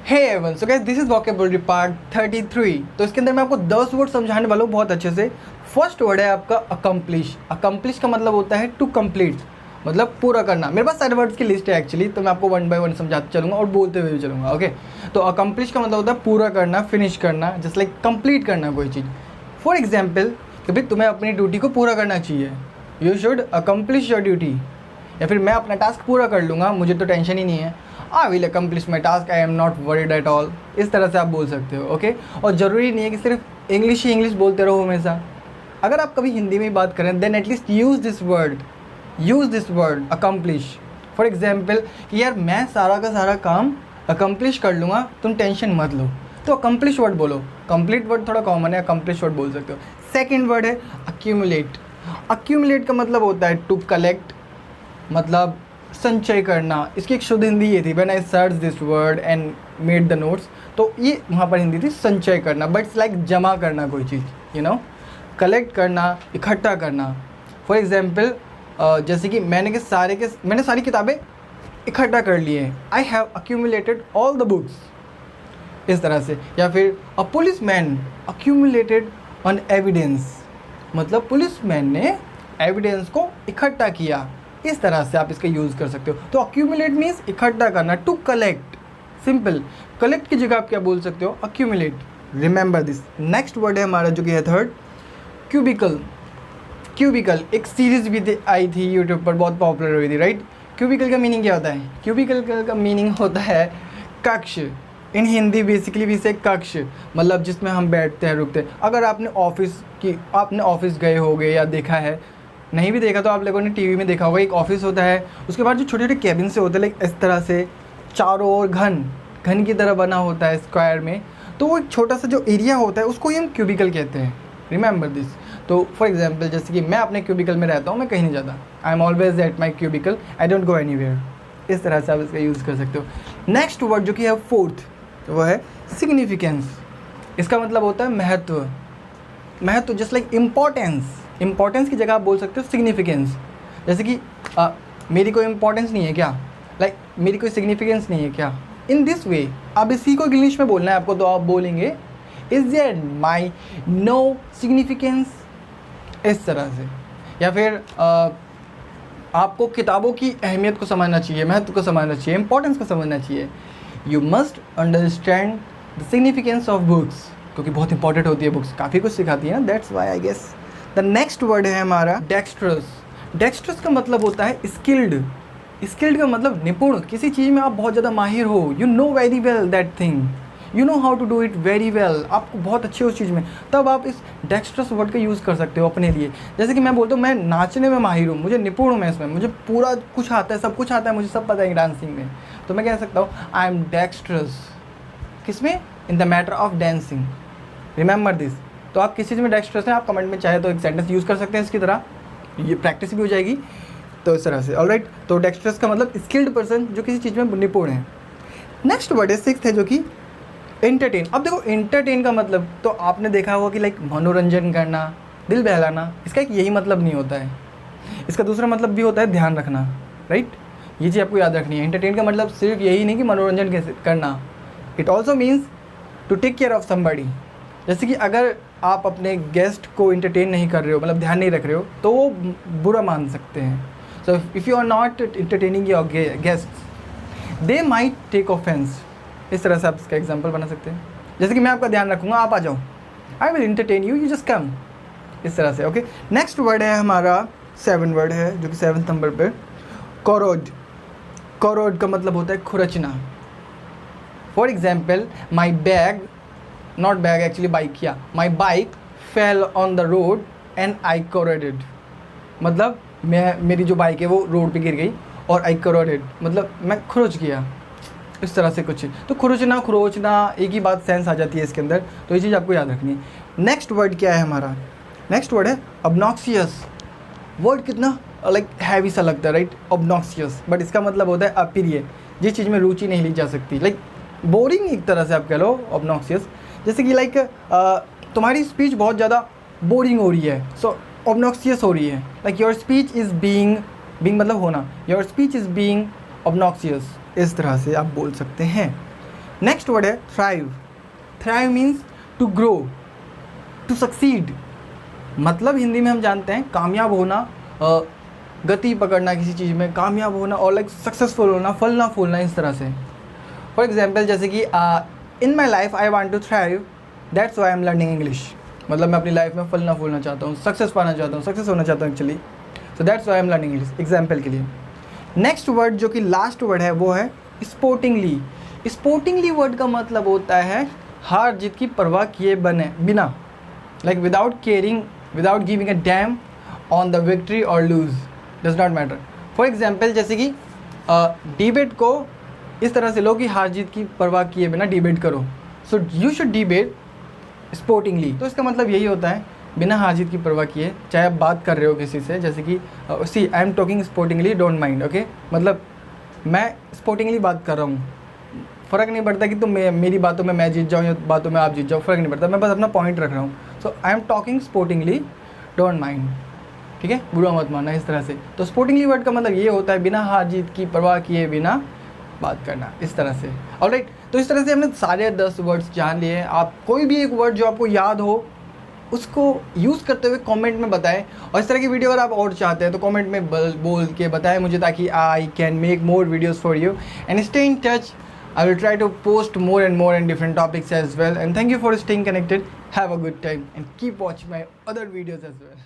Hey everyone, so guys this is vocabulary part 33। तो इसके अंदर मैं आपको 10 वर्ड समझाने वाला हूँ बहुत अच्छे से। फर्स्ट वर्ड है आपका अकम्प्लिश। अकम्प्लिश का मतलब होता है टू कंप्लीट, मतलब पूरा करना। मेरे पास सारे वर्ड्स की लिस्ट है एक्चुअली, तो मैं आपको वन बाय वन समझाते चलूँगा और बोलते हुए भी चलूँगा। ओके, तो अकम्प्लिश का मतलब होता है पूरा करना, फिनिश करना, जस्ट लाइक कंप्लीट करना कोई चीज़। फॉर एग्जाम्पल कि भाई तुम्हें अपनी ड्यूटी को पूरा करना चाहिए, you should accomplish your duty. या फिर मैं अपना टास्क पूरा कर लूँगा, मुझे तो टेंशन ही नहीं है, I will accomplish my task, I am not worried at all. इस तरह से आप बोल सकते हो। ओके, और ज़रूरी नहीं है कि सिर्फ इंग्लिश ही इंग्लिश बोलते रहो हमेशा। अगर आप कभी हिंदी में बात करें then at least use this word accomplish. For example कि यार मैं सारा का सारा काम अकम्प्लिश कर लूँगा, तुम टेंशन मत लो, तो अकम्प्लिश वर्ड बोलो। कंप्लीट वर्ड थोड़ा कॉमन है, अकम्प्लिश वर्ड बोल सकते हो। सेकेंड वर्ड है अक्यूमुलेट। अक्यूमुलेट का मतलब होता है टू कलेक्ट, मतलब संचय करना। इसकी एक शुद्ध हिंदी ये थी, when I search this word and made the notes, तो ये वहाँ पर हिंदी थी संचय करना, बट इट्स लाइक जमा करना कोई चीज़, यू नो, कलेक्ट करना, इकट्ठा करना। फॉर एग्जाम्पल जैसे कि मैंने सारी किताबें इकट्ठा कर लिए हैं, I have accumulated all the books, इस तरह से। या फिर अ police man accumulated on evidence, मतलब पुलिस मैन ने एविडेंस को इकट्ठा किया। इस तरह से आप इसका यूज़ कर सकते हो। तो अक्यूमुलेट मीन्स इकट्ठा करना, टू कलेक्ट। सिंपल, कलेक्ट की जगह आप क्या बोल सकते हो, accumulate. Remember this. Next word है हमारा जो कि है थर्ड, क्यूबिकल। क्यूबिकल एक सीरीज भी आई थी यूट्यूब पर, बहुत पॉपुलर हुई थी, राइट। क्यूबिकल का मीनिंग क्या होता है? क्यूबिकल का मीनिंग होता है कक्ष। इन हिंदी बेसिकली भी से कक्ष, मतलब जिसमें हम बैठते हैं, रुकते हैं। अगर आपने ऑफिस गए होगे या देखा है, नहीं भी देखा तो आप लोगों ने टीवी में देखा होगा, एक ऑफिस होता है, उसके बाद जो छोटे छोटे कैबिन से होते हैं, लाइक इस तरह से चारों ओर घन की तरह बना होता है स्क्वायर में, तो वो एक छोटा सा जो एरिया होता है उसको ही हम क्यूबिकल कहते हैं। Remember this. तो फॉर एग्जाम्पल जैसे कि मैं अपने क्यूबिकल में रहता हूँ, मैं कहीं नहीं जाता, I am always at my cubicle, I don't go anywhere. इस तरह से आप इसका यूज़ कर सकते हो। नेक्स्ट वर्ड जो कि है फोर्थ, वो है सिग्निफिकेंस। इसका मतलब होता है महत्व, जस्ट लाइक इम्पोर्टेंस। इंपॉर्टेंस की जगह आप बोल सकते हो सिग्निफिकेंस। जैसे कि मेरी कोई इंपॉर्टेंस नहीं है क्या, लाइक मेरी कोई सिग्निफिकेंस नहीं है क्या। इन दिस वे अब इसी को इंग्लिश में बोलना है आपको, तो आप बोलेंगे is there my no significance, इस तरह से। या फिर आपको किताबों की अहमियत को समझना चाहिए, महत्व को समझना चाहिए, इंपॉर्टेंस को समझना चाहिए। You must understand the significance of books, क्योंकि बहुत इंपॉर्टेंट होती है बुक्स, काफ़ी कुछ सिखाती है ना, that's why I guess. The next word है हमारा डेक्स्ट्रस। डेक्स्ट्रस का मतलब होता है स्किल्ड का मतलब निपुण, किसी चीज़ में आप बहुत ज़्यादा माहिर हो, you know very well that thing, you know how to do it very well, आपको बहुत अच्छे उस चीज़ में, तब आप इस डेक्स्ट्रस वर्ड का यूज़ कर सकते हो अपने लिए। जैसे कि मैं बोलता हूँ मैं नाचने में माहिर हूँ, मुझे निपुण हूँ मैं इसमें, मुझे पूरा कुछ आता है, सब कुछ आता है, मुझे सब पता है डांसिंग में, तो मैं कह सकता हूँ आई एम डेक्स्ट्रस। किसमें? In the matter of dancing. Remember this. तो आप किसी चीज़ में डेक्स्ट्रस हैं, आप कमेंट में चाहे तो एक सेंटेंस यूज़ कर सकते हैं इसकी तरह, ये प्रैक्टिस भी हो जाएगी, तो इस तरह से। ऑलराइट, तो डेक्स्ट्रस का मतलब स्किल्ड पर्सन, जो किसी चीज़ में निपुण है। नेक्स्ट वर्ड है सिक्स्थ है, जो कि एंटरटेन। अब देखो एंटरटेन का मतलब तो आपने देखा होगा कि लाइक मनोरंजन करना, दिल बहलाना। इसका एक यही मतलब नहीं होता है, इसका दूसरा मतलब भी होता है ध्यान रखना, राइट। ये चीज़ आपको याद रखनी है। एंटरटेन का मतलब सिर्फ यही नहीं कि मनोरंजन कैसे करना, it also means to take care of somebody. जैसे कि अगर आप अपने गेस्ट को एंटरटेन नहीं कर रहे हो, मतलब ध्यान नहीं रख रहे हो, तो वो बुरा मान सकते हैं। So if you are not entertaining your guest they might take offence. इस तरह से आप इसका एग्जांपल बना सकते हैं। जैसे कि मैं आपका ध्यान रखूँगा, आप आ जाओ, I will entertain you, you just come, इस तरह से। ओके, नेक्स्ट वर्ड है हमारा 7 वर्ड है, जो कि 7th नंबर पर, कोरोड। कोरोड का मतलब होता है खुरचना। For example my bag, not bag actually bike, किया my bike fell on the road and I corroded, मतलब मेरी जो बाइक है वो रोड पे गिर गई और आई कोरोडेड मतलब मैं खुरच गया, इस तरह से कुछ। तो खुरोचना एक ही बात, सेंस आ जाती है इसके अंदर, तो ये चीज़ आपको याद रखनी है। नेक्स्ट वर्ड क्या है हमारा? नेक्स्ट वर्ड है ऑब्नॉक्सियस। वर्ड कितना लाइक हैवी सा लगता है, राइट, ऑब्नॉक्सियस, बट इसका मतलब होता है अप्रिय, जिस चीज़ में रुचि नहीं ली जा सकती, लाइक बोरिंग एक तरह से आप कह लो ऑब्नॉक्सियस। जैसे कि लाइक तुम्हारी स्पीच बहुत ज़्यादा बोरिंग हो रही है, सो ऑब्नॉक्सियस हो रही है, like your speech is being मतलब होना, your speech is being obnoxious, इस तरह से आप बोल सकते हैं। नेक्स्ट वर्ड है thrive. Thrive means to grow, to succeed. मतलब हिंदी में हम जानते हैं कामयाब होना, गति पकड़ना किसी चीज़ में, कामयाब होना और लाइक सक्सेसफुल होना, फलना फूलना, इस तरह से। फॉर एग्जाम्पल जैसे कि in my life I want to thrive, that's why I am learning English. मतलब मैं अपनी लाइफ में फलना फूलना चाहता हूँ, सक्सेस पाना चाहता हूँ, सक्सेस होना चाहता हूँ actually, so that's why I am learning English, example के लिए। नेक्स्ट वर्ड जो कि लास्ट वर्ड है वो है स्पोर्टिंगली। स्पोर्टिंगली वर्ड का मतलब होता है हार जीत की परवाह किए बिना, like without caring, without giving a damn on the victory और lose, does not matter. For example जैसे कि डिबेट को इस तरह से लो कि हार जीत की परवाह किए बिना डिबेट करो, so you should debate sportingly. तो इसका मतलब यही होता है बिना हार जीत की परवाह किए, चाहे आप बात कर रहे हो किसी से, जैसे कि see I am talking sportingly, don't mind, okay. मतलब मैं स्पोर्टिंगली बात कर रहा हूँ, फ़र्क नहीं पड़ता कि तुम मेरी बातों में मैं जीत जाऊँ या बातों में आप जीत जाओ, फ़र्क नहीं पड़ता, मैं बस अपना पॉइंट रख रहा हूँ। So I am talking sportingly, don't mind, ठीक है, बुरा मत मानना, इस तरह से। तो स्पोर्टिंगली वर्ड का मतलब ये होता है बिना हार जीत की परवाह किए बिना बात करना, इस तरह से। ऑलराइट, तो इस तरह से हमने सारे 10 वर्ड्स जान लिए हैं। आप कोई भी एक वर्ड जो आपको याद हो उसको यूज़ करते हुए कमेंट में बताएं, और इस तरह की वीडियो अगर आप और चाहते हैं तो कमेंट में बोल के बताएं मुझे, ताकि I can make more videos for you and stay in touch. I will try to post more and more in different topics as well, and thank you for staying connected. Have a good time and keep watching my other videos as well.